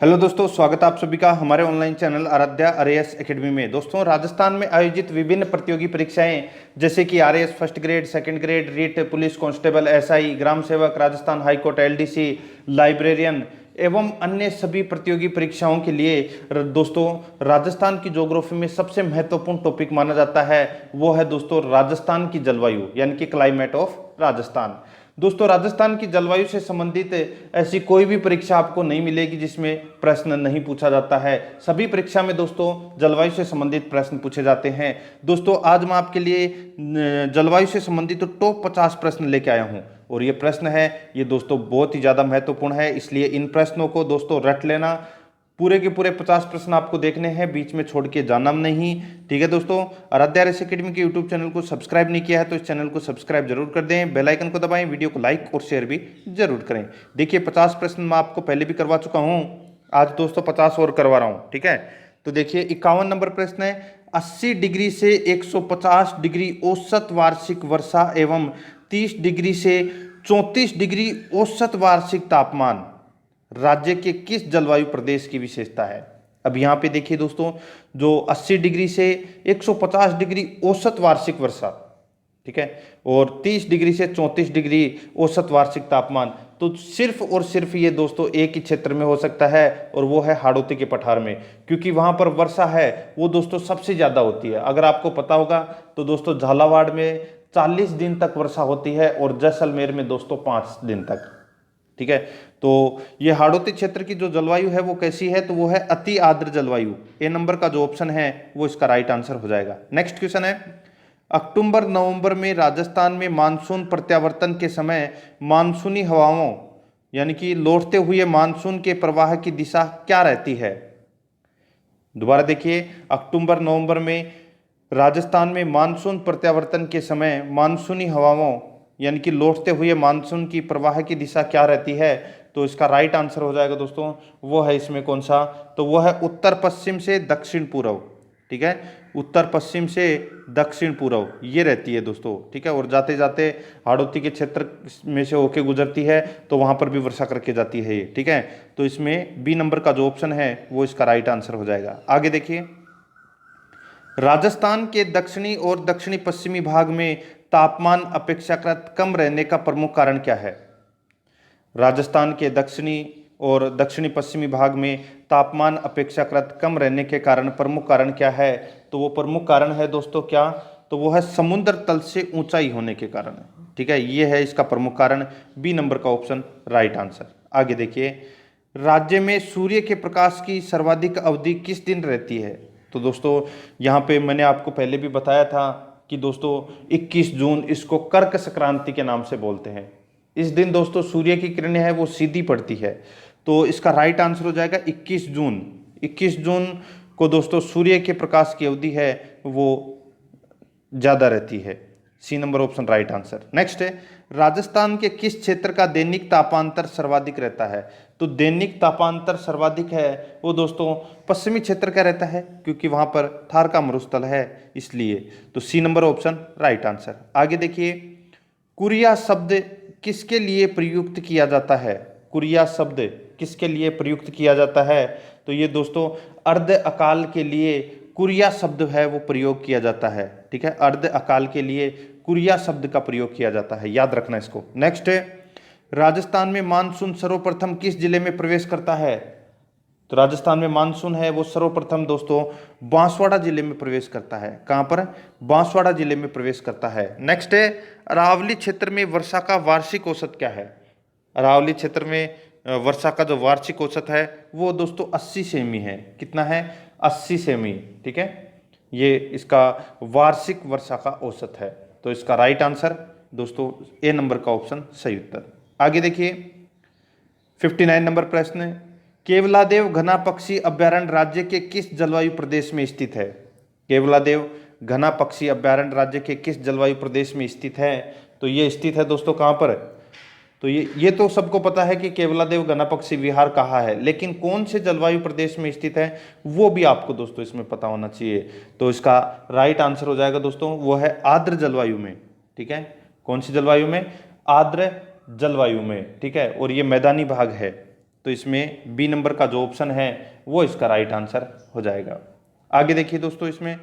Hello दोस्तों, स्वागत है आप सभी का हमारे online channel Aaradhya RAS academy में। दोस्तों, राजस्थान में आयोजित विभिन्न प्रतियोगी परीक्षाएं जैसे कि RAS first grade, second grade, REET, police constable, SI, ग्राम सेवक, राजस्थान हाईकोर्ट, एलडीसी, लाइब्रेरियन एवं अन्य सभी प्रतियोगी परीक्षाओं के लिए दोस्तों राजस्थान की ज्योग्राफी में सबसे महत्वपूर्ण टॉपिक माना जाता है वो है दोस्तों राजस्थान की जलवायु यानी कि क्लाइमेट ऑफ राजस्थान। दोस्तों, राजस्थान की जलवायु से संबंधित ऐसी कोई भी परीक्षा आपको नहीं मिलेगी जिसमें प्रश्न नहीं पूछा जाता है। सभी परीक्षा में दोस्तों जलवायु से संबंधित प्रश्न पूछे जाते हैं। दोस्तों, आज मैं आपके लिए जलवायु से संबंधित टॉप 50 प्रश्न लेके आया हूं और ये प्रश्न है ये दोस्तों बहुत ही ज़्यादा महत्वपूर्ण है, इसलिए इन प्रश्नों को दोस्तों रट लेना। पूरे के पूरे 50 प्रश्न आपको देखने हैं, बीच में छोड़ के जाना नहीं। ठीक है दोस्तों, आराध्या आरएएस एकेडमी के यूट्यूब चैनल को सब्सक्राइब नहीं किया है तो इस चैनल को सब्सक्राइब जरूर कर दें, बेल आइकन को दबाएं, वीडियो को लाइक और शेयर भी जरूर करें। देखिए 50 प्रश्न मैं आपको पहले भी करवा चुका हूं, आज दोस्तों 50 और करवा रहा हूं। ठीक है, तो देखिए 51 नंबर प्रश्न है, 80 डिग्री से 150 डिग्री औसत वार्षिक वर्षा एवं 30 डिग्री से 34 डिग्री औसत वार्षिक तापमान राज्य के किस जलवायु प्रदेश की विशेषता है। अब यहाँ पे देखिए दोस्तों, जो 80 डिग्री से 150 डिग्री औसत वार्षिक वर्षा, ठीक है, और 30 डिग्री से 34 डिग्री औसत वार्षिक तापमान, तो सिर्फ और सिर्फ ये दोस्तों एक ही क्षेत्र में हो सकता है और वो है हाड़ौती के पठार में, क्योंकि वहां पर वर्षा है वो दोस्तों सबसे ज्यादा होती है। अगर आपको पता होगा तो दोस्तों झालावाड़ में 40 दिन तक वर्षा होती है और जैसलमेर में दोस्तों 5 दिन तक। ठीक है, तो ये हाड़ौती क्षेत्र की जो जलवायु है वो कैसी है, तो वो है अति आर्द्र जलवायु। ए नंबर का जो ऑप्शन है वो इसका राइट आंसर हो जाएगा। नेक्स्ट क्वेश्चन है, अक्टूबर नवंबर में राजस्थान में मानसून प्रत्यावर्तन के समय मानसूनी हवाओं यानी कि लौटते हुए मानसून के प्रवाह की दिशा क्या रहती है। दोबारा देखिए, अक्टूबर नवंबर में राजस्थान में मानसून प्रत्यावर्तन के समय मानसूनी हवाओं यानी कि लौटते हुए मानसून की प्रवाह की दिशा क्या रहती है, तो इसका राइट आंसर हो जाएगा दोस्तों वो है इसमें कौन सा, तो वो है उत्तर पश्चिम से दक्षिण पूर्व। ठीक है, उत्तर पश्चिम से दक्षिण पूर्व ये रहती है दोस्तों। ठीक है, और जाते जाते हाड़ौती के क्षेत्र में से होके गुजरती है तो वहां पर भी वर्षा करके जाती है ये। ठीक है, तो इसमें बी नंबर का जो ऑप्शन है वो इसका राइट आंसर हो जाएगा। आगे देखिए, राजस्थान के दक्षिणी और दक्षिणी पश्चिमी भाग में तापमान अपेक्षाकृत कम रहने का प्रमुख कारण क्या है। राजस्थान के दक्षिणी और दक्षिणी पश्चिमी भाग में तापमान अपेक्षाकृत कम रहने के कारण प्रमुख कारण क्या है, तो वो प्रमुख कारण है दोस्तों क्या, तो वो है समुद्र तल से ऊंचाई होने के कारण। ठीक है, ये है इसका प्रमुख कारण, बी नंबर का ऑप्शन राइट आंसर। आगे देखिए, राज्य में सूर्य के प्रकाश की सर्वाधिक अवधि किस दिन रहती है, तो दोस्तों यहाँ पे मैंने आपको पहले भी बताया था कि दोस्तों 21 जून इसको कर्क संक्रांति के नाम से बोलते हैं। इस दिन दोस्तों सूर्य की किरणें है वो सीधी पड़ती है, तो इसका राइट आंसर हो जाएगा 21 जून। 21 जून को दोस्तों सूर्य के प्रकाश की अवधि है वो ज़्यादा रहती है, C number option right answer. Next है, राजस्थान के किस क्षेत्र का दैनिक तापांतर सर्वाधिक रहता है, तो दैनिक तापांतर सर्वाधिक है वो दोस्तों पश्चिमी क्षेत्र का रहता है, क्योंकि वहां पर थार का मरुस्थल है इसलिए, तो C number option right answer. आगे देखिए, कुरिया शब्द किसके लिए प्रयुक्त किया जाता है, कुरिया शब्द किसके लिए प्रयुक्त किया जाता है, तो ये दोस्तों अर्ध अकाल के लिए कुरिया शब्द है वो प्रयोग किया जाता है। ठीक है, अर्ध अकाल के लिए कुरिया शब्द का प्रयोग किया जाता है, याद रखना इसको। नेक्स्ट है, राजस्थान में मानसून सर्वप्रथम किस जिले में प्रवेश करता है, तो राजस्थान में मानसून है वो सर्वप्रथम दोस्तों बांसवाड़ा जिले में प्रवेश करता है। कहां पर, बांसवाड़ा जिले में प्रवेश करता है। नेक्स्ट है, अरावली क्षेत्र में वर्षा का वार्षिक औसत क्या है, अरावली क्षेत्र में वर्षा का जो वार्षिक औसत है वो दोस्तों 80 सेमी है। कितना है, 80 सेमी। ठीक है, ये इसका वार्षिक वर्षा का औसत है, तो इसका राइट आंसर दोस्तों ए नंबर का ऑप्शन सही उत्तर। आगे देखिए, 59 नंबर प्रश्न, केवलादेव घना पक्षी अभ्यारण्य राज्य के किस जलवायु प्रदेश में स्थित है, केवलादेव घना पक्षी अभ्यारण्य राज्य के किस जलवायु प्रदेश में स्थित है, तो ये स्थित है दोस्तों कहां पर, तो ये तो सबको पता है कि केवलादेव घना पक्षी विहार कहाँ है, लेकिन कौन से जलवायु प्रदेश में स्थित है वो भी आपको दोस्तों इसमें पता होना चाहिए, तो इसका राइट आंसर हो जाएगा दोस्तों वो है आर्द्र जलवायु में। ठीक है, कौन सी जलवायु में, आर्द्र जलवायु में। ठीक है, और ये मैदानी भाग है, तो इसमें बी नंबर का जो ऑप्शन है वो इसका राइट आंसर हो जाएगा। आगे देखिए दोस्तों, इसमें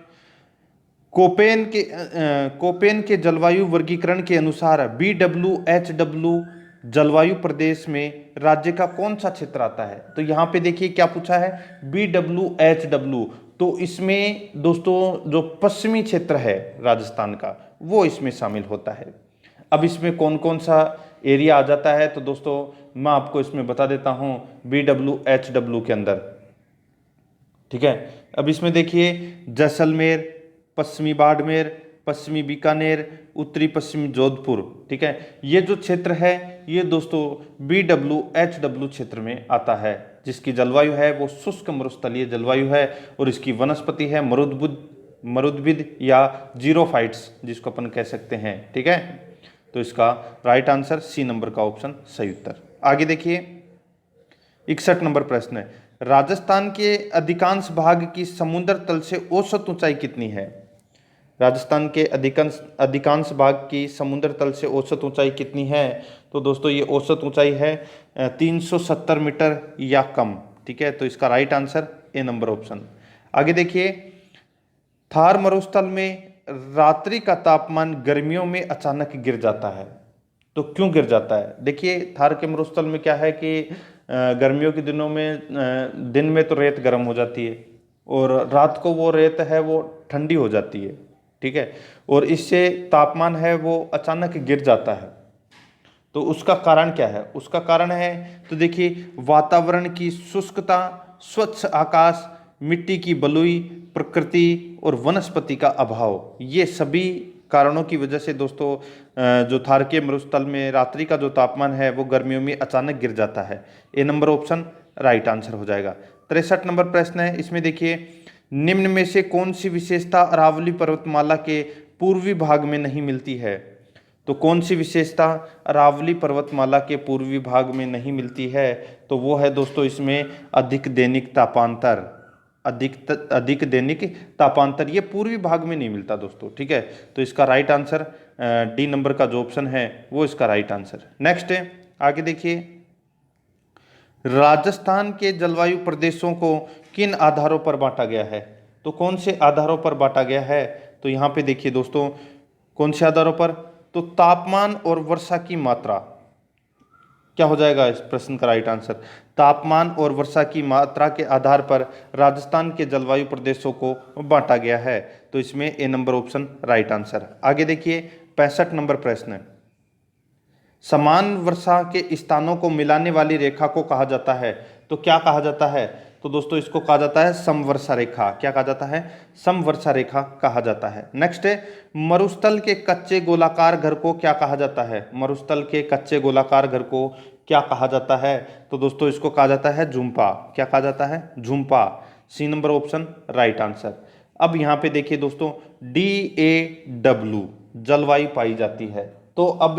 कोपेन के जलवायु वर्गीकरण के अनुसार BWHW जलवायु प्रदेश में राज्य का कौन सा क्षेत्र आता है। तो यहाँ पे देखिए क्या पूछा है, BWHW, तो इसमें दोस्तों जो पश्चिमी क्षेत्र है राजस्थान का वो इसमें शामिल होता है। अब इसमें कौन कौन सा एरिया आ जाता है, तो दोस्तों मैं आपको इसमें बता देता हूँ BWHW के अंदर, ठीक है। अब इसमें देखिए जैसलमेर, पश्चिमी बाड़मेर, पश्चिमी बीकानेर, उत्तरी पश्चिमी जोधपुर, ठीक है। ये जो क्षेत्र है ये दोस्तों BWHW क्षेत्र में आता है, जिसकी जलवायु है वो शुष्क मरुस्थलीय जलवायु है और इसकी वनस्पति है मरुद्भिद या जीरोफाइट्स, जिसको अपन कह सकते हैं, ठीक है। तो इसका राइट आंसर सी नंबर का ऑप्शन सही उत्तर। आगे देखिए 61 नंबर प्रश्न है, राजस्थान के अधिकांश भाग की समुद्र तल से औसत ऊंचाई कितनी है। राजस्थान के अधिकांश भाग की समुद्र तल से औसत ऊंचाई कितनी है, तो दोस्तों ये औसत ऊंचाई है 370 मीटर या कम, ठीक है। तो इसका right answer A number option. आगे देखिए थार मरुस्थल में रात्रि का तापमान गर्मियों में अचानक गिर जाता है, तो क्यों गिर जाता है। देखिए थार के मरुस्थल में क्या है कि गर्मियों के दिनों में दिन में तो रेत गर्म हो जाती है और रात को वो रेत है वो ठंडी हो जाती है, ठीक है, और इससे तापमान है वो अचानक गिर जाता है। तो उसका कारण क्या है, उसका कारण है तो देखिए वातावरण की शुष्कता, स्वच्छ आकाश, मिट्टी की बलुई प्रकृति और वनस्पति का अभाव, ये सभी कारणों की वजह से दोस्तों जो थार के मरुस्थल में रात्रि का जो तापमान है वो गर्मियों में अचानक गिर जाता है। ए नंबर ऑप्शन राइट आंसर हो जाएगा। 63 नंबर प्रश्न है, इसमें देखिए निम्न में से कौन सी विशेषता अरावली पर्वतमाला के पूर्वी भाग में नहीं मिलती है। तो कौन सी विशेषता अरावली पर्वतमाला के पूर्वी भाग में नहीं मिलती है, तो वो है दोस्तों इसमें अधिक दैनिक तापांतर। अधिक दैनिक तापांतर ये पूर्वी भाग में नहीं मिलता दोस्तों, ठीक है। तो इसका राइट आंसर डी नंबर का जो ऑप्शन है वो इसका राइट आंसर। नेक्स्ट है, आगे देखिए राजस्थान के जलवायु प्रदेशों को किन आधारों पर बांटा गया है। तो कौन से आधारों पर बांटा गया है, तो यहाँ पे देखिए दोस्तों कौन से आधारों पर, तो तापमान और वर्षा की मात्रा। क्या हो जाएगा इस प्रश्न का राइट आंसर, तापमान और वर्षा की मात्रा के आधार पर राजस्थान के जलवायु प्रदेशों को बांटा गया है। तो इसमें ए नंबर ऑप्शन राइट आंसर। आगे देखिए 65 नंबर प्रश्न, समान वर्षा के स्थानों को मिलाने वाली रेखा को कहा जाता है। तो क्या कहा जाता है, तो दोस्तों इसको कहा जाता है समवर्षा रेखा। क्या कहा जाता है, समवर्षा रेखा कहा जाता है। नेक्स्ट है मरुस्थल के कच्चे गोलाकार घर को क्या कहा जाता है। मरुस्थल के कच्चे गोलाकार घर को क्या कहा जाता है, तो दोस्तों इसको कहा जाता है झुम्पा। क्या कहा जाता है, झुम्पा। C number option right answer. अब यहाँ पे देखिए दोस्तों DAW जलवायु पाई जाती है। तो अब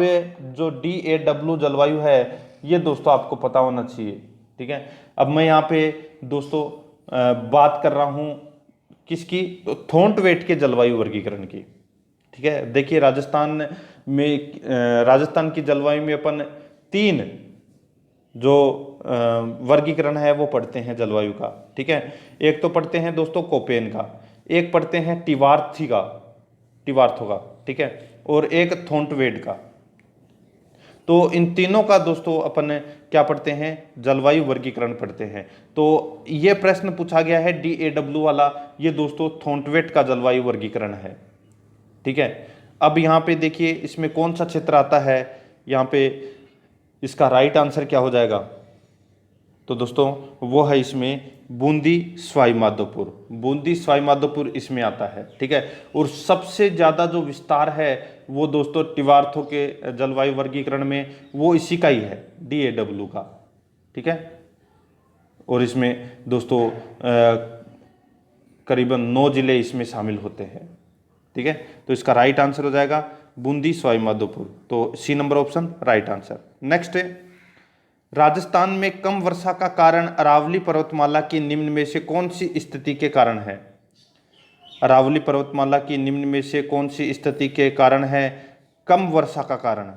जो DAW जलवायु है ये दोस्तों आपको पता होना चाहिए, ठीक है। अब मैं यहाँ पे दोस्तों बात कर रहा हूँ किसकी, तो थोंटवेट के जलवायु वर्गीकरण की, ठीक है। देखिए राजस्थान की जलवायु में अपन 3 जो वर्गीकरण है वो पढ़ते हैं जलवायु का, ठीक है। एक तो पढ़ते हैं दोस्तों कोपेन का, एक पढ़ते हैं टिवार्थो का, ठीक है, और एक थोंटवेट का। तो इन तीनों का दोस्तों अपन क्या पढ़ते हैं, जलवायु वर्गीकरण पढ़ते हैं। तो ये प्रश्न पूछा गया है DAW वाला, ये दोस्तों थोंटवेट का जलवायु वर्गीकरण है, ठीक है। अब यहाँ पे देखिए इसमें कौन सा क्षेत्र आता है, यहाँ पे इसका राइट आंसर क्या हो जाएगा, तो दोस्तों वो है इसमें बूंदी सवाई माधोपुर इसमें आता है, ठीक है। और सबसे ज़्यादा जो विस्तार है वो दोस्तों टिवार्थो के जलवायु वर्गीकरण में वो इसी का ही है, DAW का, ठीक है। और इसमें दोस्तों करीबन 9 जिले इसमें शामिल होते हैं, ठीक है। तो इसका राइट आंसर हो जाएगा बूंदी सवाई माधोपुर। तो C number option right answer. Next है राजस्थान में कम वर्षा का कारण अरावली पर्वतमाला की निम्न में से कौन सी स्थिति के कारण है। अरावली पर्वतमाला की निम्न में से कौन सी स्थिति के कारण है कम वर्षा का कारण।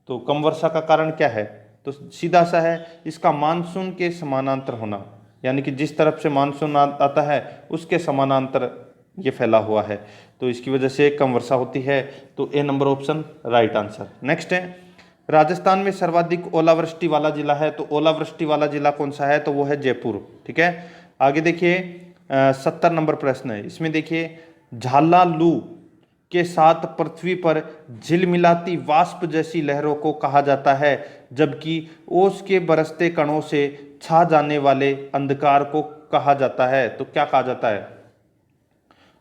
तो कम वर्षा का कारण क्या है, तो सीधा सा है, इसका मानसून के समानांतर होना, यानी कि जिस तरफ से मानसून आता है उसके समानांतर ये फैला हुआ है, तो इसकी वजह से कम वर्षा होती है। तो A number option right answer. Next है, राजस्थान में सर्वाधिक ओलावृष्टि वाला जिला है, तो ओलावृष्टि वाला जिला कौन सा है, तो वो है जयपुर। ठीक है, आगे देखिए 70 नंबर प्रश्न है, इसमें देखिए झालालू के साथ पृथ्वी पर झिलमिलाती वाष्प जैसी लहरों को कहा जाता है, जबकि ओस के बरसते कणों से छा जाने वाले अंधकार को कहा जाता है। तो क्या कहा जाता है,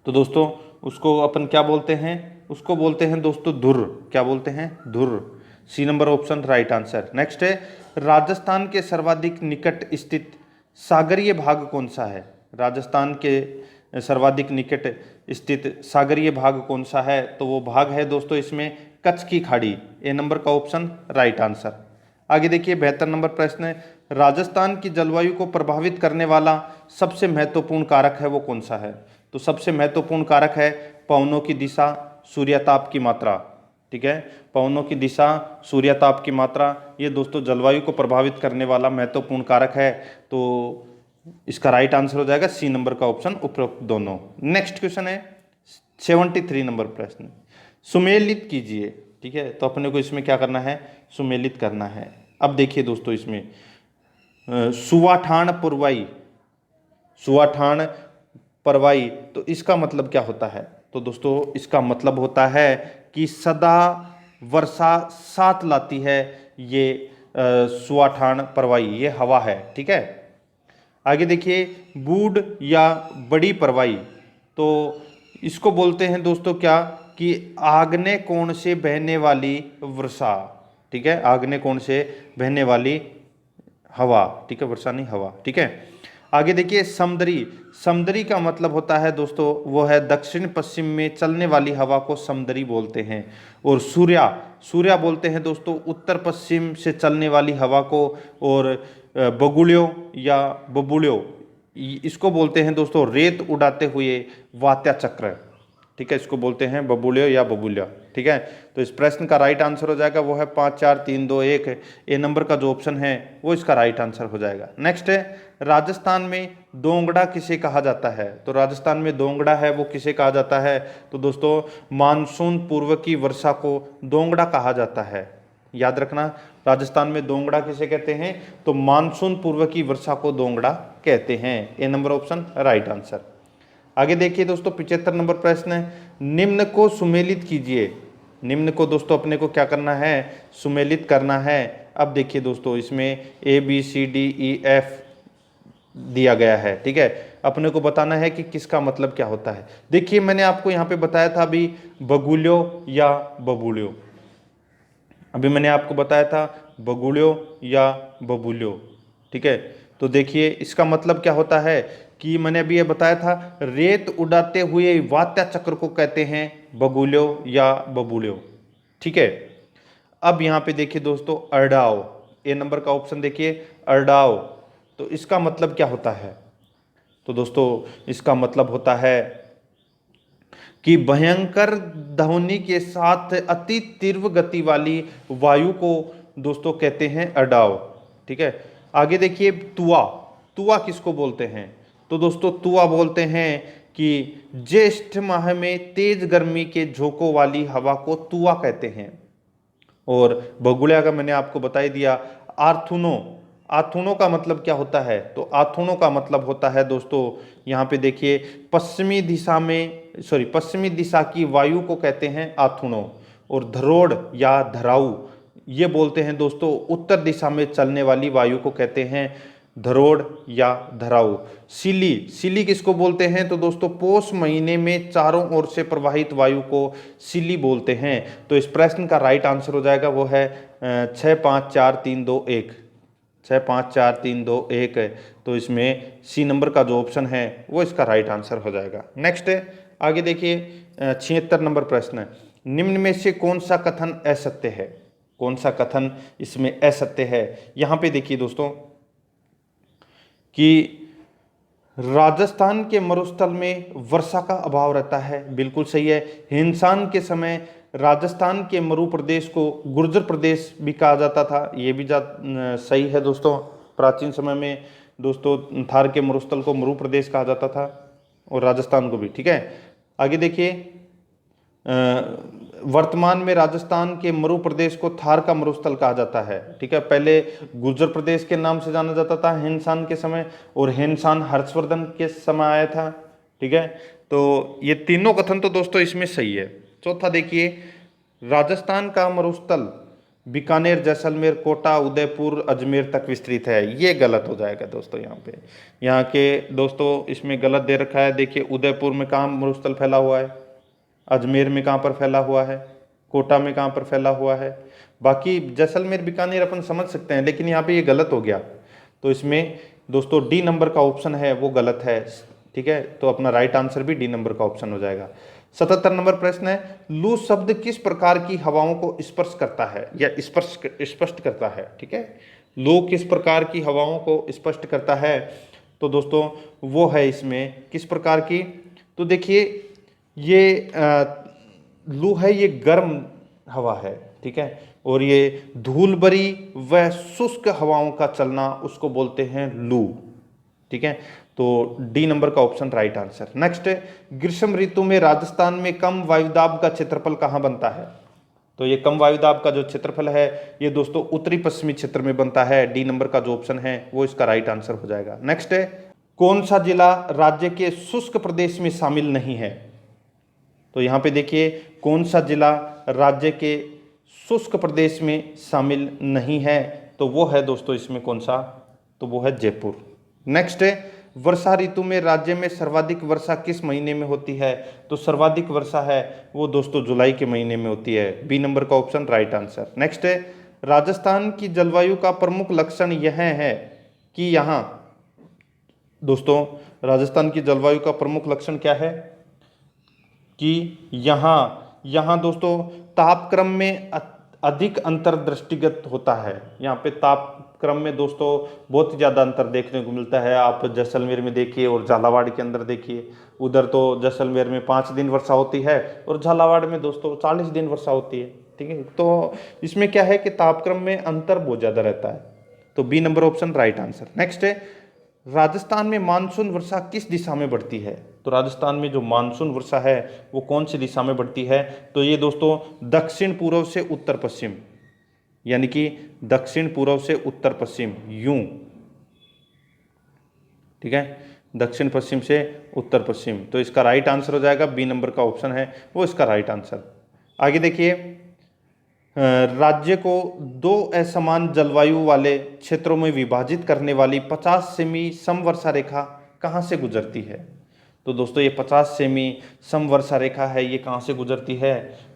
तो दोस्तों उसको अपन क्या बोलते हैं, उसको बोलते हैं दोस्तों धुर्र। क्या बोलते हैं, धुर्र। C number option right answer. Next है, राजस्थान के सर्वाधिक निकट स्थित सागरीय भाग कौन सा है, राजस्थान के सर्वाधिक निकट स्थित सागरीय भाग कौन सा है, तो वो भाग है दोस्तों इसमें कच्छ की खाड़ी। ए नंबर का ऑप्शन राइट आंसर। आगे देखिए 72 नंबर प्रश्न है, राजस्थान की जलवायु को प्रभावित करने वाला सबसे महत्वपूर्ण कारक है वो कौन सा है, तो सबसे महत्वपूर्ण कारक है पवनों की दिशा, सूर्यताप की मात्रा। ठीक है, पवनों की दिशा, सूर्यताप की मात्रा, ये दोस्तों जलवायु को प्रभावित करने वाला महत्वपूर्ण कारक है। तो इसका राइट आंसर हो जाएगा सी नंबर का ऑप्शन, उपरोक्त दोनों। नेक्स्ट क्वेश्चन है 73 नंबर प्रश्न, सुमेलित कीजिए। ठीक है, तो अपने को इसमें क्या करना है, सुमेलित करना है। अब देखिए दोस्तों इसमें सुवाठान पुरवाई, सुवाठान परवाई, तो इसका मतलब क्या होता है, तो दोस्तों इसका मतलब होता है कि सदा वर्षा साथ लाती है ये सुवाठान परवाई, ये हवा है। ठीक है, आगे देखिए बूढ़ या बड़ी परवाई, तो इसको बोलते हैं दोस्तों क्या, कि आग्नेय कोण से बहने वाली वर्षा। ठीक है, आग्नेय कोण से बहने वाली हवा। ठीक है, वर्षा नहीं, हवा। ठीक है, आगे देखिए समुद्री, समुद्री का मतलब होता है दोस्तों वो है दक्षिण पश्चिम में चलने वाली हवा को समुद्री बोलते हैं। और सूर्या, सूर्या बोलते हैं दोस्तों उत्तर पश्चिम से चलने वाली हवा को। और बगुड़ियों या बबुड़ियों, इसको बोलते हैं दोस्तों रेत उड़ाते हुए वात्या चक्र। ठीक है, इसको बोलते हैं बबुलियो या बबुलिया। ठीक है, तो इस प्रश्न का राइट आंसर हो जाएगा वो है 5 4 3 2 1। ए नंबर का जो ऑप्शन है वो इसका राइट आंसर हो जाएगा। नेक्स्ट है, राजस्थान में दोंगड़ा किसे कहा जाता है, तो राजस्थान में दोंगड़ा है वो किसे कहा जाता है, तो दोस्तों मानसून पूर्व की वर्षा को दोंगड़ा कहा जाता है। याद रखना, राजस्थान में दोंगड़ा किसे कहते हैं, तो मानसून पूर्व की वर्षा को दोंगड़ा कहते हैं। ए नंबर ऑप्शन राइट आंसर। आगे देखिए दोस्तों 75 नंबर प्रश्न है, निम्न को सुमेलित कीजिए। निम्न को दोस्तों अपने को क्या करना है, सुमेलित करना है। अब देखिए दोस्तों इसमें ABCDEF दिया गया है। ठीक है, अपने को बताना है कि किसका मतलब क्या होता है। देखिए मैंने आपको यहाँ पे बताया था अभी बगुलियो या बबुलियो, अभी मैंने आपको बताया था बगुलियो या बबुलियो। ठीक है, तो देखिए इसका मतलब क्या होता है कि मैंने अभी ये बताया था रेत उड़ाते हुए वात्या चक्र को कहते हैं बगुलियो या बबुलियो। ठीक है, अब यहाँ पे देखिए दोस्तों अरडाव, ए नंबर का ऑप्शन देखिए अरडाव, तो इसका मतलब क्या होता है, तो दोस्तों इसका मतलब होता है कि भयंकर ध्वनि के साथ अति तीव्र गति वाली वायु को दोस्तों कहते हैं अरडाव। ठीक है, आगे देखिए तुआ, तुआ किसको बोलते हैं, तो दोस्तों तुआ बोलते हैं कि ज्येष्ठ माह में तेज गर्मी के झोंकों वाली हवा को तुआ कहते हैं। और बगुड़िया का मैंने आपको बता ही दिया। आर्थुनो, आथुनो का मतलब क्या होता है, तो आथुनो का मतलब होता है दोस्तों यहाँ पे देखिए पश्चिमी दिशा में, पश्चिमी दिशा की वायु को कहते हैं आथुनो। और धरोड़ या धराऊ, ये बोलते हैं दोस्तों उत्तर दिशा में चलने वाली वायु को कहते हैं धरोड़ या धराऊ। सिली, सिली किसको बोलते हैं, तो दोस्तों पौष महीने में चारों ओर से प्रवाहित वायु को सिली बोलते हैं। तो इस प्रश्न का राइट आंसर हो जाएगा वो है 6 5 4 3 2 1, 6 5 4 3 2 1 है। तो इसमें सी नंबर का जो ऑप्शन है वो इसका राइट आंसर हो जाएगा। नेक्स्ट है, आगे देखिए 76 नंबर प्रश्न है, निम्न में से कौन सा कथन असत्य है, कौन सा कथन इसमें असत्य है। यहाँ पे देखिए दोस्तों कि राजस्थान के मरुस्थल में वर्षा का अभाव रहता है, बिल्कुल सही है। हिमसान के समय राजस्थान के मरु प्रदेश को गुर्जर प्रदेश भी कहा जाता था, ये भी सही है दोस्तों। प्राचीन समय में दोस्तों थार के मरुस्थल को मरु प्रदेश कहा जाता था और राजस्थान को भी। ठीक है, आगे देखिए, वर्तमान में राजस्थान के मरु प्रदेश को थार का मरुस्थल कहा जाता है। ठीक है, पहले गुर्जर प्रदेश के नाम से जाना जाता था हेनसान के समय, और हेनसान हर्षवर्धन के समय आया था। ठीक है, तो ये तीनों कथन तो दोस्तों इसमें सही है। चौथा देखिए, राजस्थान का मरुस्थल बीकानेर, जैसलमेर, कोटा, उदयपुर, अजमेर तक विस्तृत है। ये गलत हो जाएगा दोस्तों। यहाँ पे यहाँ के दोस्तों इसमें गलत दे रखा है। देखिए, उदयपुर में कहाँ मरुस्थल फैला हुआ है, अजमेर में कहाँ पर फैला हुआ है, कोटा में कहाँ पर फैला हुआ है। बाकी जैसलमेर, बीकानेर अपन समझ सकते हैं, लेकिन यहाँ पे ये गलत हो गया। तो इसमें दोस्तों डी नंबर का ऑप्शन है वो गलत है। ठीक है, तो अपना राइट आंसर भी डी नंबर का ऑप्शन हो जाएगा। 77 नंबर प्रश्न है, लू शब्द किस प्रकार की हवाओं को स्पर्श करता है या स्पष्ट करता है। ठीक है, लू किस प्रकार की हवाओं को स्पष्ट करता है, तो दोस्तों वो है इसमें किस प्रकार की। तो देखिए, ये लू है, ये गर्म हवा है। ठीक है, और ये धूल भरी व शुष्क हवाओं का चलना उसको बोलते हैं लू। ठीक है, तो डी नंबर का ऑप्शन राइट आंसर। नेक्स्ट, ग्रीष्म ऋतु में राजस्थान में कम वायुदाब का क्षेत्रफल कहाँ बनता है। तो ये कम वायुदाब का जो क्षेत्रफल है ये दोस्तों उत्तरी पश्चिमी क्षेत्र में बनता है। डी नंबर का जो ऑप्शन है वो इसका राइट आंसर हो जाएगा। नेक्स्ट है, कौन सा जिला राज्य के शुष्क प्रदेश में शामिल नहीं है। तो यहाँ पे देखिए, कौन सा जिला राज्य के शुष्क प्रदेश में शामिल नहीं है, तो वो है दोस्तों इसमें कौन सा, तो वो है जयपुर। नेक्स्ट है, वर्षा ऋतु में राज्य में सर्वाधिक वर्षा किस महीने में होती है। तो सर्वाधिक वर्षा है वो दोस्तों जुलाई के महीने में होती है। बी नंबर का ऑप्शन राइट आंसर। नेक्स्ट है, राजस्थान की जलवायु का प्रमुख लक्षण यह है कि यहाँ दोस्तों राजस्थान की जलवायु का प्रमुख लक्षण क्या है कि यहाँ दोस्तों तापक्रम में अधिक अंतर दृष्टिगत होता है। यहाँ पे तापक्रम में दोस्तों बहुत ज़्यादा अंतर देखने को मिलता है। आप जैसलमेर में देखिए और झालावाड़ के अंदर देखिए, उधर तो जैसलमेर में 5 दिन वर्षा होती है और झालावाड़ में दोस्तों 40 दिन वर्षा होती है। ठीक है, तो इसमें क्या है कि तापक्रम में अंतर बहुत ज़्यादा रहता है। तो B number option right answer. Next है, राजस्थान में मानसून वर्षा किस दिशा में बढ़ती है। तो राजस्थान में जो मानसून वर्षा है वो कौन सी दिशा में बढ़ती है, तो ये दोस्तों दक्षिण पूर्व से उत्तर पश्चिम, यानी कि दक्षिण पूर्व से उत्तर पश्चिम यूं। ठीक है, दक्षिण पश्चिम से उत्तर पश्चिम, तो इसका राइट आंसर हो जाएगा बी नंबर का ऑप्शन है वो इसका राइट आंसर। आगे देखिए, राज्य को 2 असमान जलवायु वाले क्षेत्रों में विभाजित करने वाली 50 सेमी समवर्षा रेखा कहाँ से गुजरती है। तो दोस्तों ये 50 सेमी समवर्षा रेखा है, ये कहाँ से गुजरती है,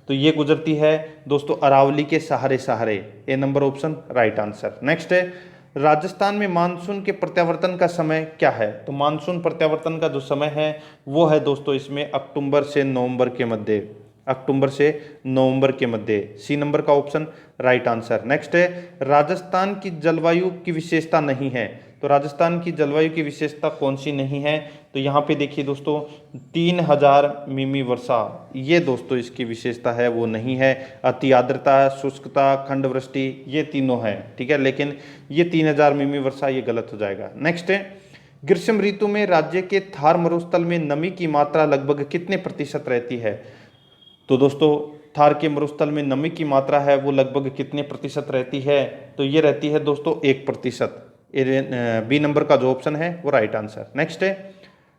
तो ये गुजरती है दोस्तों अरावली के सहारे सहारे। A number option right answer. Next है, राजस्थान में मानसून के प्रत्यावर्तन का समय क्या है। तो मानसून प्रत्यावर्तन का जो समय है वो है दोस्तों इसमें अक्टूबर से नवंबर के मध्य, अक्टूबर से नवंबर के मध्य। सी नंबर का ऑप्शन राइट आंसर। नेक्स्ट है, राजस्थान की जलवायु की विशेषता नहीं है। तो राजस्थान की जलवायु की विशेषता कौन सी नहीं है, तो यहाँ पे देखिए दोस्तों 3000 मिमी वर्षा, ये दोस्तों इसकी विशेषता है वो नहीं है। अति आर्द्रता, शुष्कता, खंड वृष्टि, ये तीनों हैं। ठीक है, लेकिन ये 3000 मिमी वर्षा ये गलत हो जाएगा। नेक्स्ट है, ग्रीष्म ऋतु में राज्य के थार मरुस्थल में नमी की मात्रा लगभग कितने प्रतिशत रहती है। तो दोस्तों थार के मरुस्थल में नमी की मात्रा है वो लगभग कितने प्रतिशत रहती है, तो ये रहती है दोस्तों 1%। बी नंबर का जो ऑप्शन है वो राइट आंसर। नेक्स्ट है,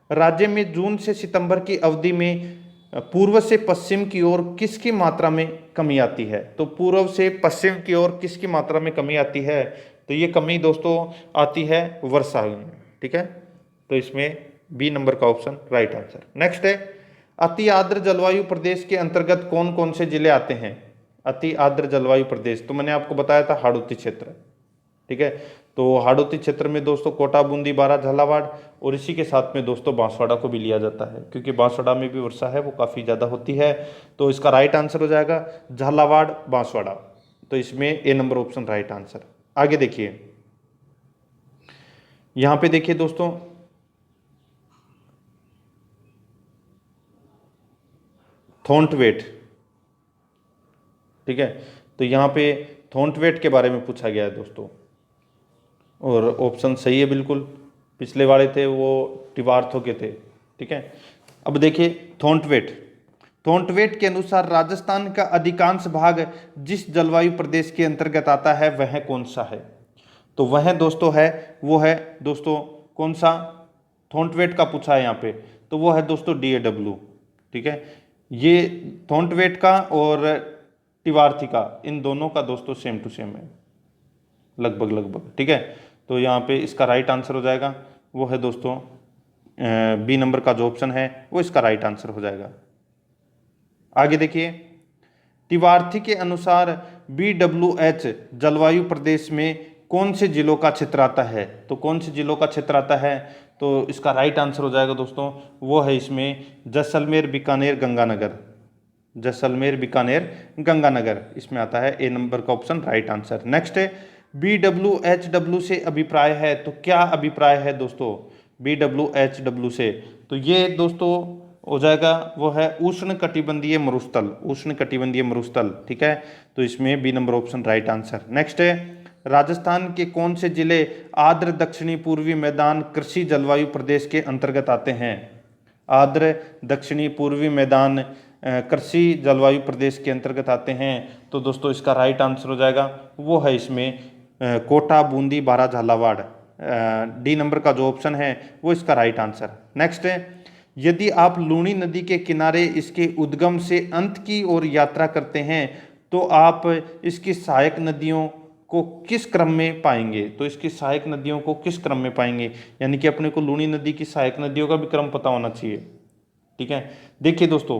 राज्य में जून से सितंबर की अवधि में पूर्व से पश्चिम की ओर किसकी मात्रा में कमी आती है। तो पूर्व से पश्चिम की ओर किसकी मात्रा में कमी आती है, तो ये कमी दोस्तों आती है वर्षा में। ठीक है, तो इसमें बी नंबर का ऑप्शन राइट आंसर। नेक्स्ट है, अति आर्द्र जलवायु प्रदेश के अंतर्गत कौन कौन से जिले आते हैं। अति आर्द्र जलवायु प्रदेश, तो मैंने आपको बताया था हाड़ौती क्षेत्र। ठीक है, तो हाड़ौती क्षेत्र में दोस्तों कोटा, बूंदी, बारां, झालावाड़ और इसी के साथ में दोस्तों बांसवाड़ा को भी लिया जाता है, क्योंकि बांसवाड़ा में भी वर्षा है वो काफ़ी ज़्यादा होती है। तो इसका राइट आंसर हो जाएगा झालावाड़, बांसवाड़ा। तो इसमें ए नंबर ऑप्शन राइट आंसर। आगे देखिए, यहाँ पे देखिए दोस्तों थोंटवेट, ठीक है। तो यहाँ पे थॉन्टवेट के बारे में पूछा गया है दोस्तों, और ऑप्शन सही है बिल्कुल। पिछले वाले थे वो टिवार्थो के थे, ठीक है। अब देखिए थॉन्टवेट, थॉन्टवेट के अनुसार राजस्थान का अधिकांश भाग जिस जलवायु प्रदेश के अंतर्गत आता है वह कौन सा है? तो वह दोस्तों है, वो है दोस्तों कौन सा, थॉन्टवेट का पूछा है यहाँ पे, तो वो है दोस्तों DAW, ठीक है। ये थॉन्टवेट का और टिवार्थी का, इन दोनों का दोस्तों सेम टू सेम है, लगभग, ठीक है। तो यहाँ पे इसका राइट आंसर हो जाएगा वो है दोस्तों बी नंबर का जो ऑप्शन है वो इसका राइट आंसर हो जाएगा। आगे देखिए, तिवार्थी के अनुसार BWH जलवायु प्रदेश में कौन से जिलों का क्षेत्र आता है? तो कौन से जिलों का क्षेत्र आता है? तो इसका राइट आंसर हो जाएगा दोस्तों, वो है इसमें जैसलमेर, बीकानेर, गंगानगर। जैसलमेर, बीकानेर, गंगानगर इसमें आता है, ए नंबर का ऑप्शन राइट आंसर। नेक्स्ट है BWHW से अभिप्राय है, तो क्या अभिप्राय है दोस्तों BWHW से? तो ये दोस्तों हो जाएगा वो है उष्ण कटिबंधीय मरुस्थल, उष्ण कटिबंधीय मरुस्थल, ठीक है। तो इसमें B number option right answer. Next है राजस्थान के कौन से जिले आर्द्र दक्षिणी पूर्वी मैदान कृषि जलवायु प्रदेश के अंतर्गत आते हैं? आर्द्र दक्षिणी पूर्वी मैदान कृषि जलवायु प्रदेश के अंतर्गत आते हैं, तो दोस्तों इसका राइट आंसर हो जाएगा वो है इसमें कोटा, बूंदी, बारा, झालावाड़। डी नंबर का जो ऑप्शन है वो इसका राइट आंसर। नेक्स्ट है यदि आप लूणी नदी के किनारे इसके उद्गम से अंत की ओर यात्रा करते हैं तो आप इसकी सहायक नदियों को किस क्रम में पाएंगे? तो इसकी सहायक नदियों को किस क्रम में पाएंगे, यानी कि अपने को लूणी नदी की सहायक नदियों का भी क्रम पता होना चाहिए, ठीक है। देखिए दोस्तों,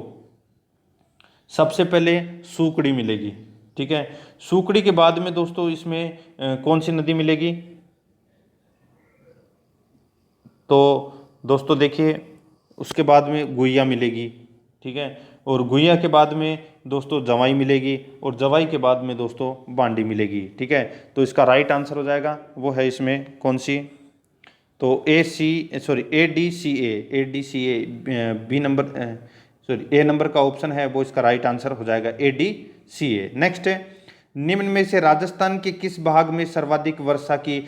सबसे पहले सूकड़ी मिलेगी, ठीक है। सूकड़ी के बाद में दोस्तों इसमें कौन सी नदी मिलेगी? तो दोस्तों देखिए उसके बाद में गुइया मिलेगी, ठीक है। और गुइया के बाद में दोस्तों जवाई मिलेगी, और जवाई के बाद में दोस्तों बांडी मिलेगी, ठीक है। तो इसका राइट आंसर हो जाएगा वो है इसमें कौन सी? तो ADCA B number A number का ऑप्शन है वो इसका राइट आंसर हो जाएगा ADCA। नेक्स्ट है निम्न में से राजस्थान के किस भाग में सर्वाधिक वर्षा की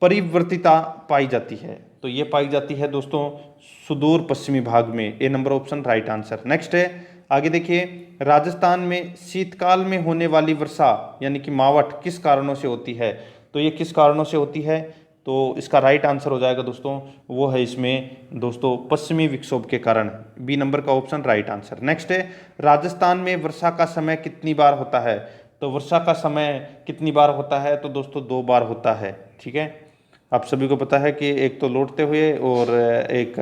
परिवर्तिता पाई जाती है? तो ये पाई जाती है दोस्तों सुदूर पश्चिमी भाग में, A number option right answer. Next है आगे देखिए, राजस्थान में शीतकाल में होने वाली वर्षा यानी कि मावठ किस कारणों से होती है? तो ये किस कारणों से होती है? तो इसका राइट आंसर हो जाएगा दोस्तों वो है इसमें दोस्तों पश्चिमी विक्षोभ के कारण, बी नंबर का ऑप्शन राइट आंसर। नेक्स्ट है राजस्थान में वर्षा का समय कितनी बार होता है? तो वर्षा का समय कितनी बार होता है? तो दोस्तों 2 बार होता है, ठीक है। आप सभी को पता है कि एक तो लौटते हुए और एक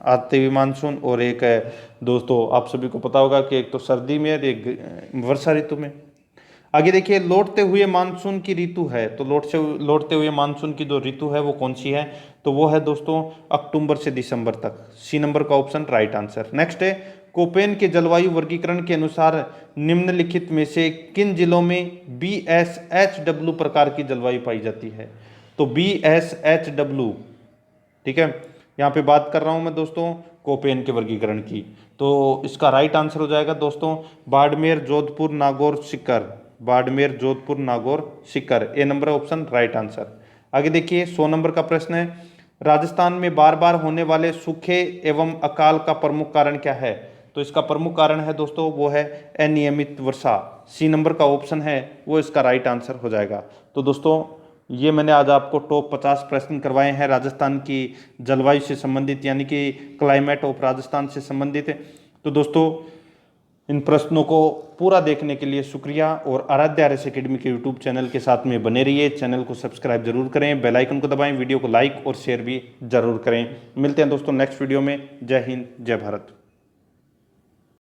आते हुए मानसून, और एक दोस्तों आप सभी को पता होगा कि एक तो सर्दी में और एक वर्षा ऋतु में। आगे देखिए लौटते हुए मानसून की ऋतु है, तो लौटते हुए मानसून की जो ऋतु है वो कौन सी है? तो वो है दोस्तों अक्टूबर से दिसंबर तक, सी नंबर का ऑप्शन राइट आंसर। नेक्स्ट है कोपेन के जलवायु वर्गीकरण के अनुसार निम्नलिखित में से किन जिलों में BSHW प्रकार की जलवायु पाई जाती है? तो BSHW, ठीक है, यहाँ पे बात कर रहा हूँ मैं दोस्तों कोपेन के वर्गीकरण की। तो इसका राइट आंसर हो जाएगा दोस्तों बाड़मेर, जोधपुर, नागौर, सीकर। बाड़मेर, जोधपुर, नागौर, सीकर, ए नंबर ऑप्शन राइट आंसर। आगे देखिए 100 नंबर का प्रश्न है राजस्थान में बार बार होने वाले सूखे एवं अकाल का प्रमुख कारण क्या है? तो इसका प्रमुख कारण है दोस्तों वो है अनियमित वर्षा, सी नंबर का ऑप्शन है वो इसका राइट आंसर हो जाएगा। तो दोस्तों ये मैंने आज आपको टॉप 50 प्रश्न करवाए हैं राजस्थान की जलवायु से संबंधित, यानी कि क्लाइमेट ऑफ राजस्थान से संबंधित। तो दोस्तों इन प्रश्नों को पूरा देखने के लिए शुक्रिया, और आराध्या RS एकेडमी के यूट्यूब चैनल के साथ में बने रहिए। चैनल को सब्सक्राइब जरूर करें, बेल आइकन को दबाएं, वीडियो को लाइक और शेयर भी जरूर करें। मिलते हैं दोस्तों नेक्स्ट वीडियो में। जय हिंद, जय भारत।